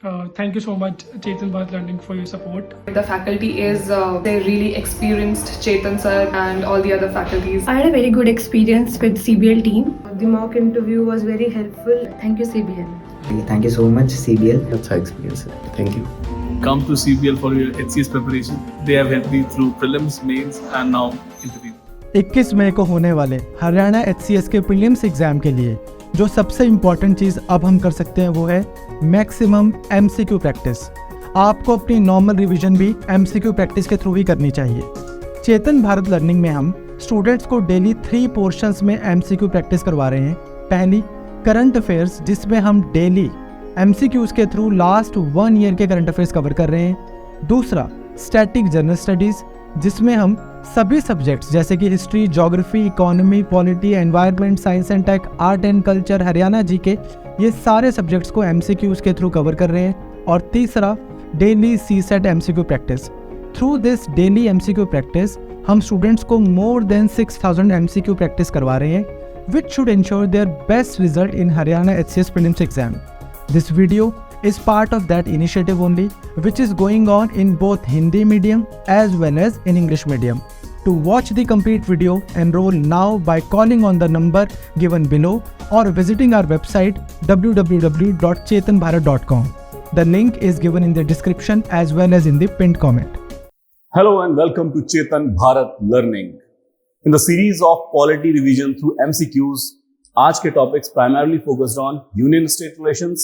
Thank you so much, Chetan Bharat Learning, for your support. The faculty is they're really experienced, Chetan sir and all the other faculties. I had a very good experience with CBL team. The mock interview was very helpful. Thank you, CBL. Thank you so much, CBL. अच्छा experience है. Thank you. Come to CBL for your HCS preparation. They have helped me through prelims, mains and now interview. 21 मई को होने वाले Haryana HCS के prelims exam के लिए जो सबसे इम्पॉर्टेंट चीज़ अब हम कर सकते हैं वो है मैक्सिमम MCQ प्रैक्टिस। आपको अपनी नॉर्मल रिवीजन भी MCQ प्रैक्टिस के थ्रू ही करनी चाहिए। चेतन भारत लर्निंग में हम स्टूडेंट्स को डेली 3 पोर्शंस में MCQ प्रैक्टिस करवा रहे हैं। पहली, करंट अफेयर्स, जिसमें हम डेली MCQs के थ्रू लास्ट 1 ईयर के करंट अफेयर्स कवर कर रहे हैं। दूसरा, स्टैटिक जनरल स्टडीज़, जिसमें हम सभी सब्जेक्ट्स जैसे कि history, geography, economy, polity, environment, science and tech, art and culture, Haryana GK, ये सारे सब्जेक्ट्स को MCQs के थ्रू कवर कर रहे हैं। और तीसरा, daily CSET MCQ practice. Through this daily MCQ practice हम स्टूडेंट्स को मोर देन 6000 MCQ प्रैक्टिस करवा रहे हैं, which should ensure their best result in Haryana HCS prelims exam. This video is part of that initiative only, which is going on in both Hindi medium as well as in English medium. To watch the complete video, enroll now by calling on the number given below or visiting our website www.chetanbharat.com. The link is given in the description as well as in the pinned comment. Hello and welcome to Chetan Bharat Learning. In the series of polity revision through MCQs, आज के topics primarily focused on union-state relations,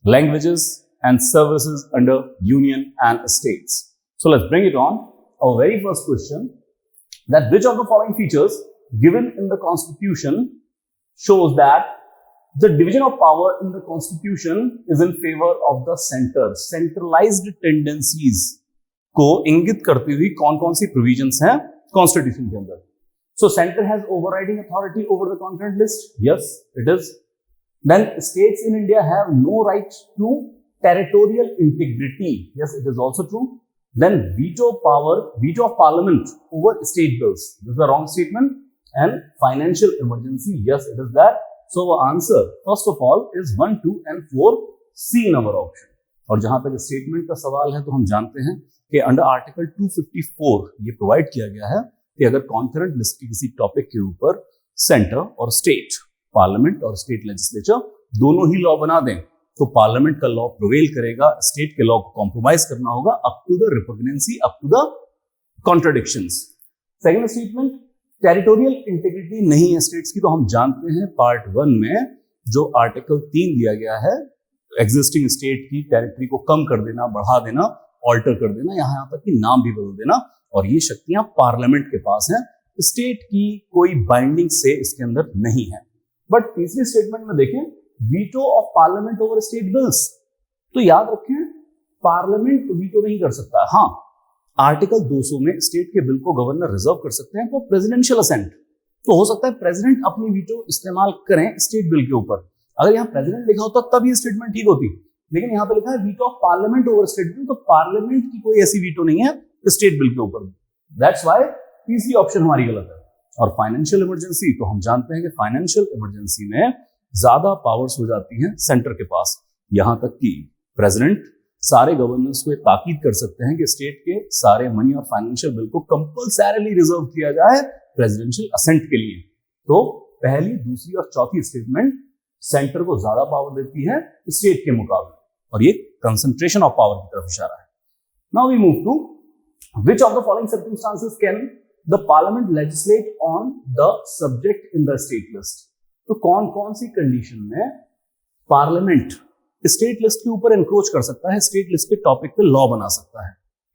languages and services under union and states. So let's bring it on. Our very first question, that which of the following features given in the constitution shows that the division of power in the constitution is in favor of the center? Centralized tendencies को इंगित करती हुई कौन-कौन सी provisions हैं constitution के अंदर? So center has overriding authority over the concurrent list. Yes, it is. Then states in India have no right to territorial integrity. Yes, it is also true. Then veto of parliament over state bills. This is a wrong statement. And financial emergency. Yes, it is that. So our answer, first of all, is 1, 2 and 4 C in our option. और जहां तक statement का सवाल है तो हम जानते हैं कि अंडर आर्टिकल 254 ये प्रोवाइड किया गया है कि अगर कॉन्करेंट लिस्ट के किसी टॉपिक के ऊपर सेंटर और स्टेट, पार्लियामेंट और स्टेट लेजिस्लेचर दोनों ही लॉ बना दें तो पार्लियामेंट का लॉ प्रिवेल करेगा, स्टेट के लॉ को कॉम्प्रोमाइज करना होगा up to the repugnancy, up to the contradictions. Second statement, territorial integrity नहीं है स्टेट्स की, तो हम जानते हैं पार्ट 1 में जो आर्टिकल 3 दिया गया है, एग्जिस्टिंग स्टेट की टेरिटरी को कम कर देना, बढ़ा देना, ऑल्टर कर देना, यहाँ तक कि नाम भी बदल देना, और ये शक्तियां पार्लियामेंट के पास हैं, स्टेट की कोई बाइंडिंग से इसके अंदर नहीं है। बट तीसरी स्टेटमेंट में देखें, veto of parliament over state bills, तो याद रखें पार्लियामेंट वीटो नहीं कर सकता। हाँ, आर्टिकल 200 में स्टेट के बिल को गवर्नर रिजर्व कर सकते हैं फॉर प्रेसिडेंशियल असेंट, तो हो सकता है प्रेसिडेंट अपनी वीटो इस्तेमाल करें स्टेट बिल के ऊपर। अगर यहाँ प्रेसिडेंट लिखा होता तब ये स्टेटमेंट ठीक होती, लेकिन यहाँ पे लिखा है veto of parliament over state bill, तो पार्लियामेंट की कोई ऐसी वीटो नहीं है स्टेट बिल के ऊपर। दैट्स व्हाई तीसरी ऑप्शन हमारी गलत है। और फाइनेंशियल इमरजेंसी, तो हम जानते हैं कि फाइनेंशियल इमरजेंसी में ज्यादा पावर्स हो जाती हैं सेंटर के पास, यहां तक कि प्रेसिडेंट सारे गवर्नर्स को ताकीद कर सकते हैं कि स्टेट के सारे मनी और फाइनेंशियल बिल को कंपल्सरीली रिजर्व किया जाए प्रेसिडेंशियल असेंट के लिए। तो पहली, दूसरी और चौथी स्टेटमेंट सेंटर को ज्यादा पावर देती है स्टेट के मुकाबले, और ये कंसंट्रेशन ऑफ पावर की तरफ इशारा है। Now we move to which of the following circumstances can the parliament legislate on the subject in the state list? तो कौन कौन सी कंडीशन में पार्लियामेंट स्टेट लिस्ट के ऊपर एनक्रोच कर सकता है, स्टेट लिस्ट के टॉपिक पे लॉ बना सकता है?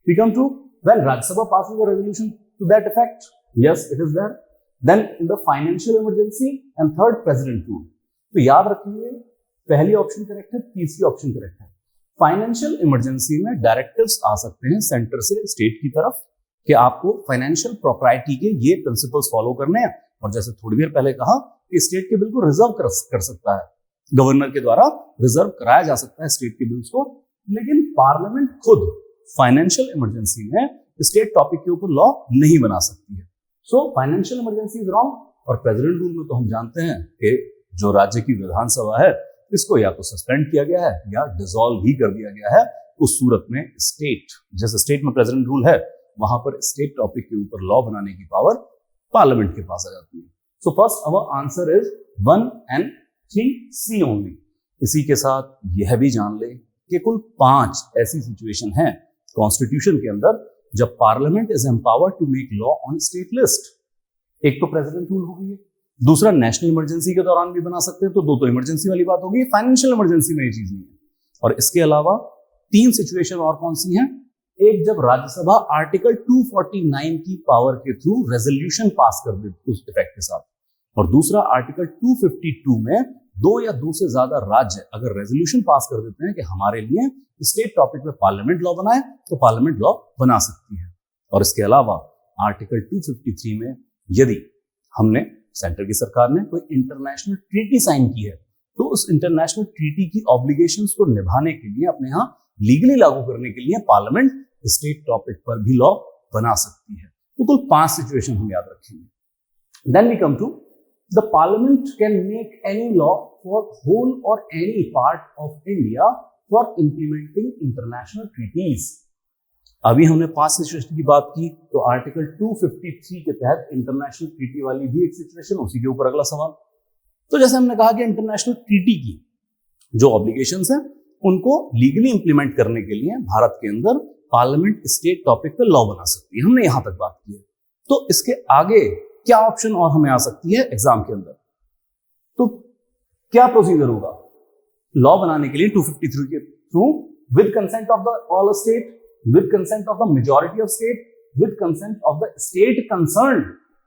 We come to when Rajya Sabha passes a resolution to that effect. Yes, it is there. Then in the financial emergency and third president rule. तो याद रखिए पहली ऑप्शन करेक्ट है, तीसरी ऑप्शन करेक्ट है। फाइनेंशियल इमरजेंसी में डायरेक्टिव्स आ सकते हैं सेंटर से स्टेट की तरफ कि आपको फाइनेंशियल प्रॉपर्टी के ये प्रिंसिपल्स फॉलो करने हैं, और जैसे थोड़ी देर पहले कहा कि स्टेट के बिल को रिजर्व कर सकता है, गवर्नर के द्वारा रिजर्व कराया जा सकता है स्टेट के बिल्स को, लेकिन पार्लियामेंट खुद फाइनेंशियल इमरजेंसी में स्टेट टॉपिक के ऊपर लॉ नहीं बना सकती है। So financial emergency is wrong. और प्रेसिडेंट रूल में तो हम जानते हैं कि जो राज्य की विधानसभा है इसको या तो सस्पेंड किया गया है या डिसॉल्व भी कर दिया गया है। उस सूरत में स्टेट, जैसे स्टेट में प्रेसिडेंट रूल है, वहां पर स्टेट टॉपिक के ऊपर लॉ बनाने की पावर पार्लियामेंट के पास आ जाती है। So first our answer is 1 and 3C only. इसी के साथ यह भी जान ले कि कुल 5 ऐसी सिचुएशन है कॉन्स्टिट्यूशन के अंदर जब parliament is empowered to make law on state list. एक तो प्रेसिडेंट रूल हो गई है, दूसरा नेशनल इमरजेंसी के दौरान भी बना सकते हैं, तो दो तो इमरजेंसी वाली बात होगी, फाइनेंशियल इमरजेंसी में ये चीज नहीं है। और इसके अलावा 3 सिचुएशन और कौन सी हैं? एक, जब राज्यसभा आर्टिकल 249 की पावर के थ्रू रेजोल्यूशन पास कर दे उस इफेक्ट के साथ, और दूसरा आर्टिकल 252 में 2 या 2 से ज्यादा राज्य अगर रेजोल्यूशन पास कर देते हैं कि हमारे लिए स्टेट टॉपिक पे पार्लियामेंट लॉ बनाए, तो पार्लियामेंट लॉ बना सकती है। और इसके अलावा आर्टिकल 253 में यदि हमने, सेंटर की सरकार ने कोई इंटरनेशनल ट्रीटी साइन की है, तो उस इंटरनेशनल ट्रीटी की ऑब्लिगेशंस को निभाने के लिए, अपने यहाँ लीगली लागू करने के लिए पार्लियामेंट स्टेट टॉपिक पर भी लॉ बना सकती है। तो कुल 5 सिचुएशन हम याद रखेंगे। Then we come to the parliament can make any law for whole or any part of India for implementing international treaties. अभी हमने 5 सिचुएशन की बात की, तो आर्टिकल 253 के तहत इंटरनेशनल ट्रीटी वाली भी एक सिचुएशन, उसी के ऊपर अगला सवाल। तो जैसे हमने कहा कि इंटरनेशनल ट्रीटी की जो ऑब्लिगेशंस हैं उनको लीगली इंप्लीमेंट करने के लिए भारत के अंदर पार्लियामेंट स्टेट टॉपिक पे लॉ बना सकती है। हमने यहां तक बात की है। तो इसके आगे क्या ऑप्शन और हमें आ सकती है एग्जाम के अंदर? तो क्या प्रोसीजर होगा लॉ बनाने के लिए 253 के through? With consent of the all state, with consent of the majority of state, with consent of the state concerned,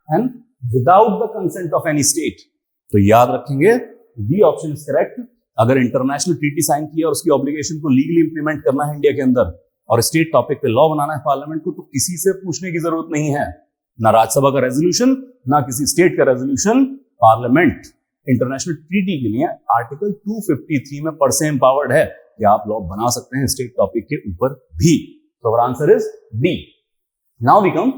and without the consent of any state. तो याद रखेंगे बी ऑप्शन इज करेक्ट। अगर international treaty sign की है और उसकी obligation को legally implement करना है इंडिया के अंदर और स्टेट टॉपिक पे लॉ बनाना है पार्लियामेंट को, तो किसी से पूछने की जरूरत नहीं है, ना राज्यसभा का रेजोल्यूशन, ना किसी स्टेट का रेजोल्यूशन। पार्लियामेंट इंटरनेशनल ट्रीटी के लिए आर्टिकल 253 में पर से एम्पावर्ड है कि आप लॉ बना सकते हैं स्टेट टॉपिक के ऊपर भी। So our answer is D. Now we come,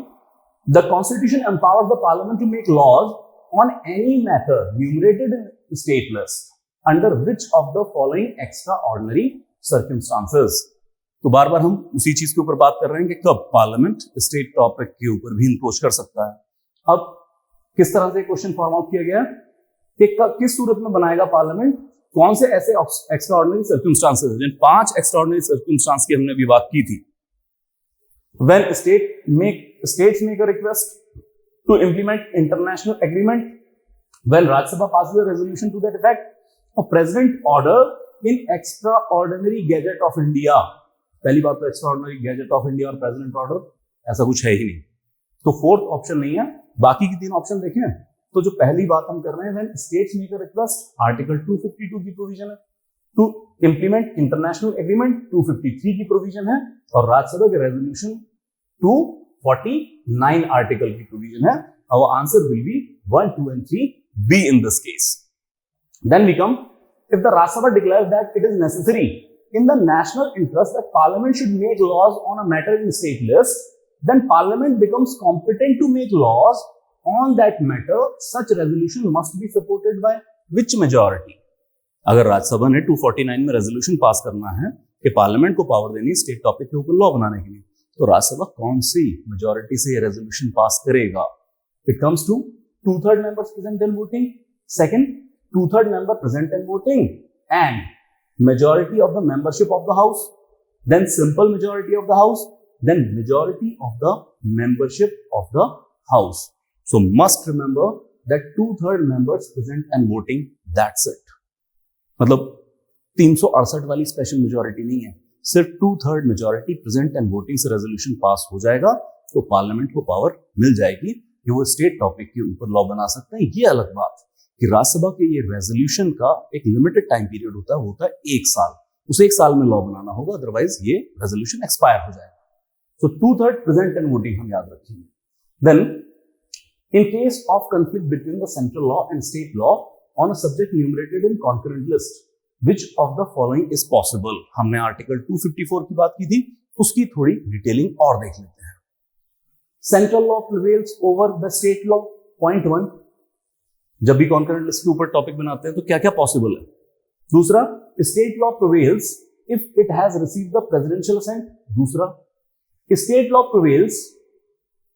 the Constitution empowers the Parliament to make laws on any matter enumerated in the state list under which of the following extraordinary circumstances. तो बार बार हम उसी चीज के ऊपर बात कर रहे हैं कि कब पार्लियामेंट स्टेट टॉपिक के ऊपर भी इंक्रोच कर सकता है। अब किस तरह से क्वेश्चन फॉर्म आउट किया गया कि किस सूरत में बनाएगा पार्लियामेंट, कौन से ऐसे एक्स्ट्राऑर्डिनरी सर्कमस्टांसेस, जिन 5 एक्स्ट्राऑर्डिनरी सर्कमस्टांस की हमने अभी बात की थी। When states make a request to implement international agreement, when Rajya Sabha passes a resolution to that effect, a president order in extraordinary gazette of India. पहली बात तो extraordinary gazette of India और president order ऐसा कुछ है ही नहीं, तो 4th option नहीं है। बाकी की 3 ऑप्शन देखें तो जो पहली बात हम कर रहे हैं, when states make a request, article 252 की प्रोविजन है, टू इंप्लीमेंट इंटरनेशनल एग्रीमेंट 253 की प्रोविजन है, और राज्यसभा के रेजोल्यूशन 249 आर्टिकल की प्रोविजन है। Our answer will be 1, 2 and 3 B in this case. Then we come, if the Rajya Sabha declares that it is necessary in the national interest that Parliament should make laws on a matter in state list, then Parliament becomes competent to make laws on that matter. Such resolution must be supported by which majority? अगर राज्यसभा ने 249 में resolution pass करना है कि parliament को power देनी है state topic के ऊपर लॉ बनाने के लिए, तो राज्यसभा कौन सी मेजॉरिटी से ये रेजोल्यूशन पास करेगा? It comes to 2/3 members present and voting, second 2/3 member present and voting, and majority of the membership of the house, then simple majority of the house, then majority of the membership of the house. So must remember that 2/3 members present and voting, that's it. मतलब 368 वाली special majority नहीं है, सिर्फ 2/3 majority present and voting से resolution pass हो जाएगा तो parliament को पावर मिल जाएगी कि वो स्टेट टॉपिक के ऊपर लॉ बना सकते हैं। ये अलग बात कि राज्यसभा के ये रेजोल्यूशन का एक लिमिटेड टाइम पीरियड होता है, वो होता है 1 साल। उस 1 साल में लॉ बनाना होगा, अदरवाइज ये रेजोल्यूशन एक्सपायर हो जाएगा। सो 2/3 प्रेजेंट एंड वोटिंग हम याद रखेंगे। Then in case of conflict between the central law and state law on a subject enumerated in concurrent list, which of the following is possible? हमने article 254 की बात की थी, उसकी थोड़ी डिटेलिंग और देख लेते हैं। Central law prevails over the state law, point 1। जब भी कॉन्करेंट लिस्ट के ऊपर टॉपिक बनाते हैं तो क्या क्या पॉसिबल है? दूसरा, state law prevails if it has received the presidential assent. दूसरा, state law prevails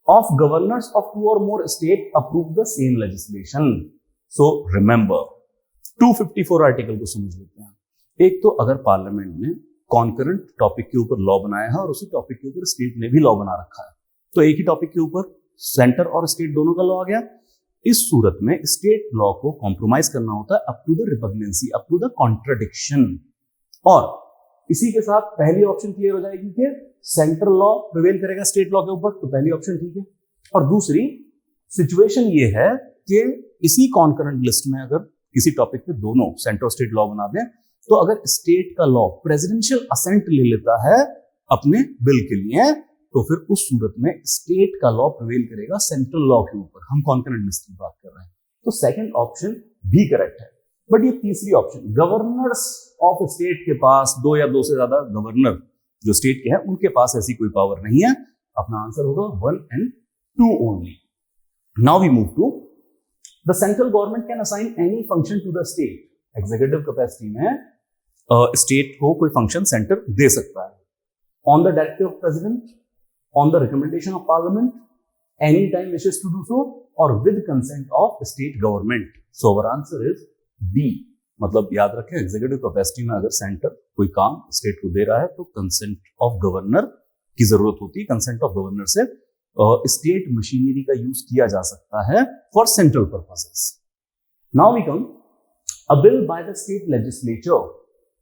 of governors of two or more state approve the same legislation. So remember 254 article को समझ लेते हैं। एक तो अगर पार्लियामेंट ने कॉन्करेंट टॉपिक के ऊपर लॉ बनाया है और उसी टॉपिक के ऊपर स्टेट ने भी लॉ बना रखा है, तो एक ही टॉपिक के ऊपर सेंटर और स्टेट दोनों का लॉ आ गया। इस सूरत में स्टेट लॉ को कॉम्प्रोमाइज करना होता है up to the repugnancy, up to the contradiction. और इसी के साथ पहली ऑप्शन क्लियर हो जाएगी कि सेंट्रल लॉ प्रिवेल करेगा स्टेट लॉ के ऊपर, तो पहली ऑप्शन ठीक है। और दूसरी सिचुएशन ये है कि इसी कॉन्करेंट लिस्ट में अगर किसी टॉपिक पे दोनों सेंटर और स्टेट लॉ बना दें, तो अगर स्टेट का लॉ प्रेसिडेंशियल असेंट ले लेता है अपने बिल के लिए, तो फिर उस सूरत में स्टेट का लॉ प्रिवेल करेगा सेंट्रल लॉ के ऊपर। हम कॉन्करेंट लिस्ट की बात कर रहे हैं, तो सेकंड ऑप्शन भी करेक्ट है। बट ये तीसरी ऑप्शन, गवर्नर्स ऑफ स्टेट के पास, दो या दो से ज्यादा गवर्नर जो स्टेट के हैं उनके पास ऐसी कोई पावर नहीं है। अपना आंसर होगा 1 and 2 only. Now we move to the central government can assign any function to the state. Executive capacity में स्टेट को कोई फंक्शन सेंटर दे सकता है on the directive of president, on the recommendation of parliament, any time wishes to do so, और with consent of state government. So our answer is B. मतलब याद रखें, एग्जीक्यूटिव कैपेसिटी में अगर सेंटर कोई काम स्टेट को दे रहा है तो कंसेंट ऑफ गवर्नर की जरूरत होती है। कंसेंट ऑफ गवर्नर से स्टेट मशीनरी का यूज किया जा सकता है for central purposes. Now we come a bill by the state legislature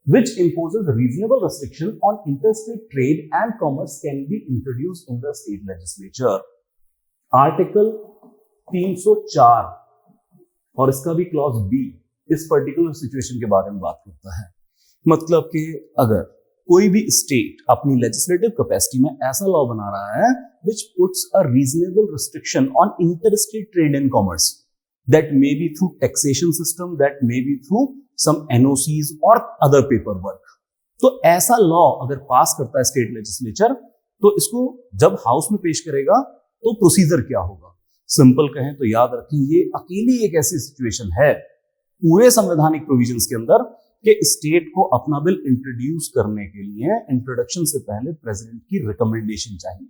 which imposes reasonable restriction on interstate trade and commerce can be introduced in the state legislature. Article 304 और इसका भी clause B इस particular situation के बारे में बात करता है। मतलब कि अगर कोई भी स्टेट अपनी लेजिस्लेटिव कैपेसिटी में ऐसा लॉ बना रहा है which puts a reasonable restriction on interstate trade and commerce, that may be through taxation system, that may be through some NOCs or other paperwork, तो ऐसा लॉ अगर पास करता है स्टेट लेजिस्लेचर, तो इसको जब हाउस में पेश करेगा तो प्रोसीजर क्या होगा। सिंपल कहें तो याद रखें, ये अकेली एक ऐसी सिचुएशन है पूरे संवैधानिक प्रोविजंस के अंदर कि स्टेट को अपना बिल इंट्रोड्यूस करने के लिए इंट्रोडक्शन से पहले प्रेसिडेंट की रिकमेंडेशन चाहिए।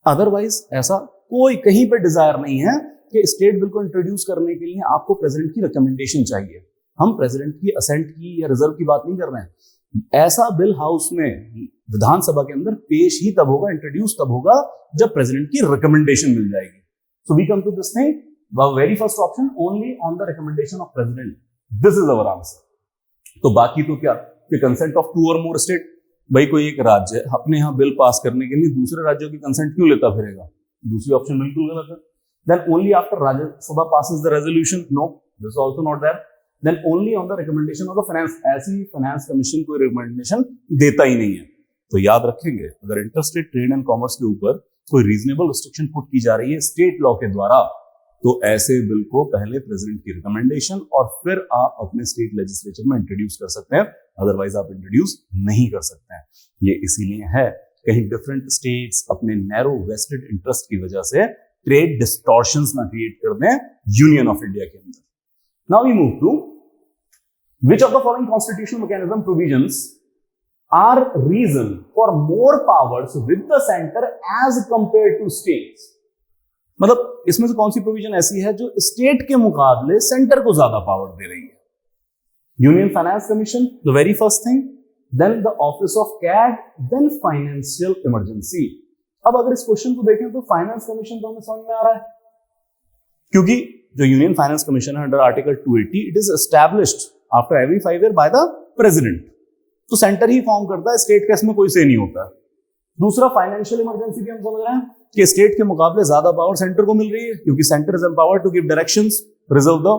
अदरवाइज ऐसा कोई कहीं पे डिजायर नहीं है कि स्टेट बिल को इंट्रोड्यूस करने के लिए आपको प्रेसिडेंट की रिकमेंडेशन चाहिए। हम प्रेसिडेंट की असेंट की या रिजर्व की बात नहीं कर रहे हैं। ऐसा बिल हाउस में विधानसभा के अंदर पेश ही तब होगा, इंट्रोड्यूस तब होगा जब प्रेसिडेंट की रिकमेंडेशन मिल जाएगी। So we come to this thing, the very first option, only on the recommendation of president. This is our answer. तो बाकी तो क्या कि कंसेंट ऑफ 2 और मोर स्टेट, भाई कोई एक राज्य अपने यहाँ बिल पास करने के लिए दूसरे राज्यों की कंसेंट क्यों लेता फिरेगा? दूसरी ऑप्शन बिल्कुल गलत है। Then only after Rajya Sabha passes the resolution, no, this is also not there. Then only on the recommendation of the finance, ऐसी फाइनेंस कमीशन कोई रिकमेंडेशन देता ही नहीं है। तो याद रखेंगे, अगर इंटरस्टेट ट्रेड एंड कॉमर्स के ऊपर कोई रीजनेबल रिस्ट्रिक्शन पुट की जा रही है स्टेट लॉ के द्वारा, तो ऐसे बिल को पहले प्रेसिडेंट की रिकमेंडेशन और फिर आप अपने स्टेट लेजिस्लेचर में इंट्रोड्यूस कर सकते हैं, अदरवाइज आप इंट्रोड्यूस नहीं कर सकते हैं। ये इसीलिए है, कहीं डिफरेंट स्टेट्स अपने नैरो वेस्टेड इंटरेस्ट की वजह से ट्रेड डिस्टॉर्शंस ना क्रिएट कर दें यूनियन ऑफ इंडिया के अंदर। Now we move to which of the following constitutional mechanism provisions are reason for more powers with the center as compared to states? मतलब इसमें से कौन सी प्रोविजन ऐसी है जो स्टेट के मुकाबले सेंटर को ज्यादा पावर दे रही है? Union finance commission, the very first thing, then the office of CAG, then financial emergency. अब अगर इस क्वेश्चन को देखें तो फाइनेंस कमीशन तो हमें समझ में आ रहा है, क्योंकि जो यूनियन फाइनेंस कमीशन है under article 280, it is established after every 5 year by the president. तो सेंटर ही फॉर्म करता है, स्टेट का इसमें कोई से नहीं होता। दूसरा, फाइनेंशियल इमरजेंसी भी हम समझ रहे हैं कि स्टेट के मुकाबले ज्यादा पावर सेंटर को मिल रही है, क्योंकि centre is empowered to give directions, reserve the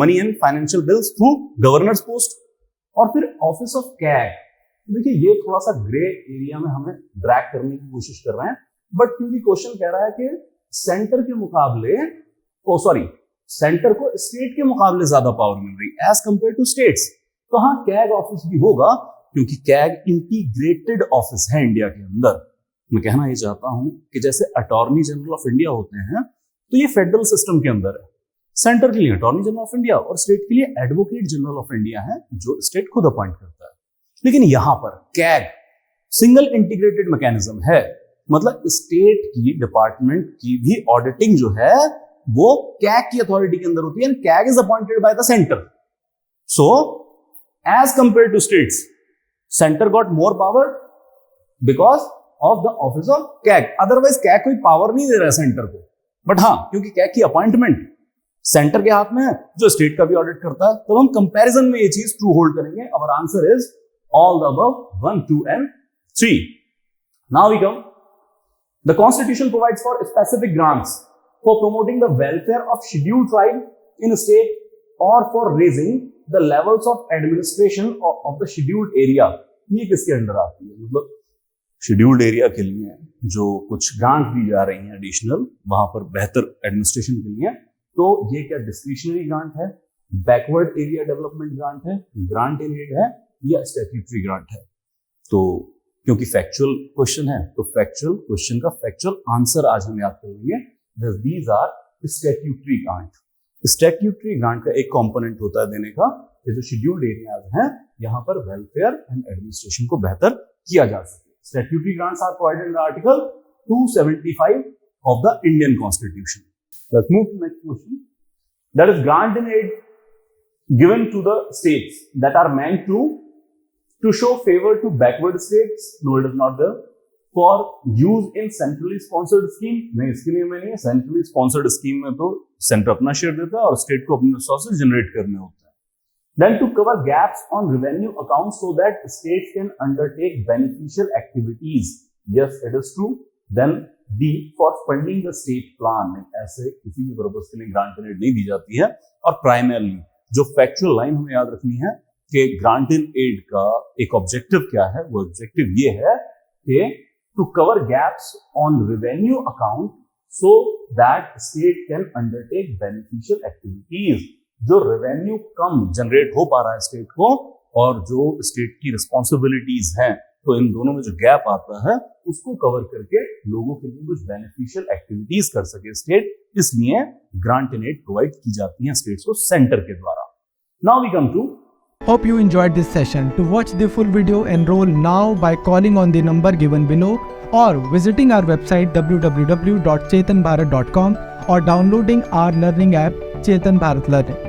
money and financial bills through governors post. और फिर ऑफिस ऑफ कैग, देखिए ये थोड़ा सा ग्रे एरिया में हमें ड्रैग करने की कोशिश कर रहे हैं, बट क्योंकि क्वेश्चन कह रहा है कि सेंटर के मुकाबले, सेंटर को स्टेट के मुकाबले ज्यादा पावर मिल रही है एज कंपेयर टू स्टेट्स, तो हाँ कैग ऑफिस भी होगा, क्योंकि कैग इंटीग्रेटेड ऑफिस है इंडिया के अंदर। मैं कहना ये चाहता हूं कि जैसे अटॉर्नी जनरल ऑफ इंडिया होते हैं, तो ये फेडरल सिस्टम के अंदर है। सेंटर के लिए अटॉर्नी जनरल ऑफ इंडिया और स्टेट के लिए एडवोकेट जनरल ऑफ इंडिया है, जो स्टेट खुद अपॉइंट करता है। लेकिन यहां पर कैग सिंगल इंटीग्रेटेड मैकेनिज्म है, मतलब स्टेट की डिपार्टमेंट की भी ऑडिटिंग जो है वो कैग की अथॉरिटी के अंदर होती है, and CAG is appointed by the centre. So as compare to states, centre got more power because of the office of CAG. Otherwise CAG कोई पावर नहीं दे रहा है सेंटर को, बट हाँ, क्योंकि कैग की अपॉइंटमेंट सेंटर के हाथ में है, जो स्टेट का भी ऑडिट करता है, तो हम कंपैरिजन में ये चीज ट्रू होल्ड करेंगे। Our answer is all the above 1, 2 and 3. Now we come. The Constitution provides for specific grants for promoting the welfare of scheduled tribe in a state or for raising the levels of administration of the scheduled area. ये किसके under आती है? मतलब scheduled area के लिए जो कुछ grant दी जा रही हैं एडिशनल, वहां पर बेहतर एडमिनिस्ट्रेशन के लिए, तो ये क्या डिस्क्रिशनरी ग्रांट है, बैकवर्ड एरिया डेवलपमेंट ग्रांट है, ग्रांट इन एड है, या स्टैट्यूटरी ग्रांट है? तो क्योंकि फैक्चुअल क्वेश्चन है, तो फैक्चुअल क्वेश्चन का फैक्चुअल आंसर आज हम याद कर लेंगे। These are statutory grant. Statutory grant का एक कंपोनेंट होता है देने का कि जो शेड्यूल्ड एरियाज हैं यहां पर वेलफेयर एंड एडमिनिस्ट्रेशन को बेहतर किया जा सके। Statutory grants are provided in article 275 of the Indian constitution. Let's move to next question. That is grant in aid given to the states that are meant to show favor to backward states. No, it is not there. For use in centrally sponsored scheme, नहीं, इसके लिए मैं नहीं है। Centrally sponsored scheme में तो centre अपना share देता है और स्टेट को अपने रिसोर्सेज जनरेट करने होते हैं। Then to cover gaps on revenue accounts so that states can undertake beneficial activities. Yes, it is true. Then D, for funding the state plan. ऐसे किसी भी पर्पस के लिए ग्रांट नहीं दी जाती है। और प्राइमरली जो फैक्चुअल लाइन हमें याद रखनी है कि ग्रांट इन एड का एक ऑब्जेक्टिव क्या है, वो ऑब्जेक्टिव ये है कि to cover gaps on revenue account so that state can undertake beneficial activities. जो रेवेन्यू कम जनरेट हो पा रहा है स्टेट को और जो स्टेट की रिस्पॉन्सिबिलिटीज हैं, तो इन दोनों में जो गैप आता है उसको कवर करके लोगों के लिए कुछ बेनिफिशियल एक्टिविटीज कर सके स्टेट, इसलिए ग्रांट इन एड प्रोवाइड की जाती हैं स्टेट्स को सेंटर के द्वारा। Now we come to Hope you enjoyed this session. To watch the full video, enroll now by calling on the number given below or visiting our website www.chetanbharat.com or downloading our learning app Chetan Bharat Learning.